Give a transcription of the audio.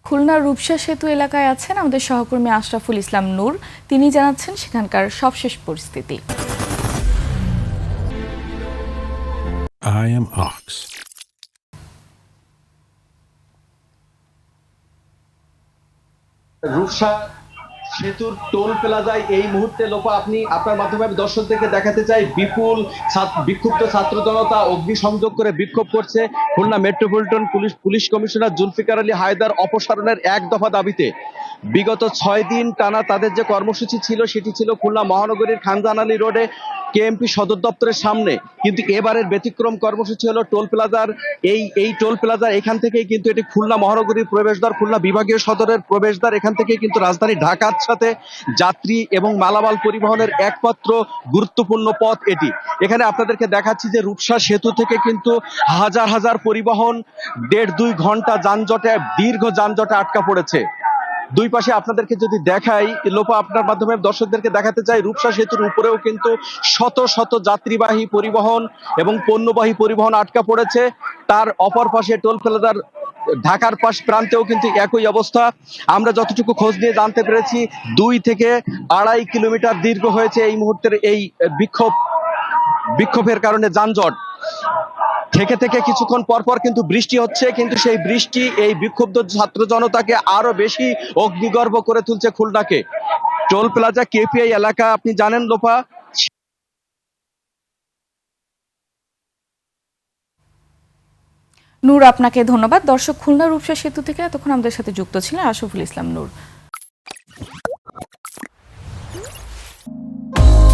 খুলনার রূপসা সেতু এলাকায় আছেন আমাদের সহকর্মী আশরাফুল ইসলাম নূর। তিনি জানাচ্ছেন সেখানকার সবশেষ পরিস্থিতি। I am Ox. রূপসা সেতুর টোল প্লাজায় এই মুহূর্তে লোপা আপনি আপনার মাধ্যমে আমি দর্শকদেরকে দেখাতে চাই বিপুল বিক্ষুব্ধ ছাত্র জনতা অগ্নিসংযোগ করে বিক্ষোভ করছে Khulna metropolitan police commissioner Zulfiqar Ali Haider অপসারণের এক দফা দাবিতে। বিগত 6 দিন টানা তাদের যে কর্মসূচি ছিল সেটি ছিল খুলনা মহানগরীর খানজাহান আলী রোডে কেএমপি সদর দপ্তরের সামনে, কিন্তু এবারের ব্যতিক্রম কর্মসূচি হলো টোল প্লাজার এই টোল প্লাজার এখান থেকেই কিন্তু এটি খুলনা মহানগরীর প্রবেশদ্বার, খুলনা বিভাগীয় সদরের প্রবেশদ্বার। এখান থেকে কিন্তু রাজধানী ঢাকার সাথে যাত্রী এবং মালামাল পরিবহনের একমাত্র গুরুত্বপূর্ণ পথ এটি। এখানে আপনাদেরকে দেখাচ্ছি যে রূপসা সেতু থেকে কিন্তু হাজার হাজার পরিবহন 1.5-2 ঘন্টা যানজটে, দীর্ঘ যানজটে আটকা পড়েছে। দুই পাশে আপনাদেরকে যদি দেখাই লোপা, আপনার মাধ্যমে দর্শকদেরকে দেখাতে চাই রূপসা সেতুর উপরেও কিন্তু শত শত যাত্রীবাহী পরিবহন এবং পণ্যবাহী পরিবহন আটকা পড়েছে। তার অপর পাশে টোল প্লাজার ঢাকার পাশ প্রান্তেও কিন্তু একই অবস্থা। আমরা যতটুকু খোঁজ নিয়ে জানতে পেরেছি 2 থেকে 2.5 কিলোমিটার দীর্ঘ হয়েছে এই মুহূর্তের এই বিক্ষোভের কারণে যানজট। থেকে থেকে কিছুক্ষণ পরপর কিন্তু বৃষ্টি হচ্ছে, কিন্তু সেই বৃষ্টি এই বিক্ষুব্ধ ছাত্র জনতাকে আরো বেশি অগ্নিগর্ভ করে তুলছে খুলনাকে। টোল প্লাজা কেপিআই এলাকা আপনি জানেন লোপা। নূর, আপনাকে ধন্যবাদ। দর্শক, খুলনা রূপসা সেতু থেকে এতক্ষণ আমাদের সাথে যুক্ত ছিলেন আশরাফুল ইসলাম নূর।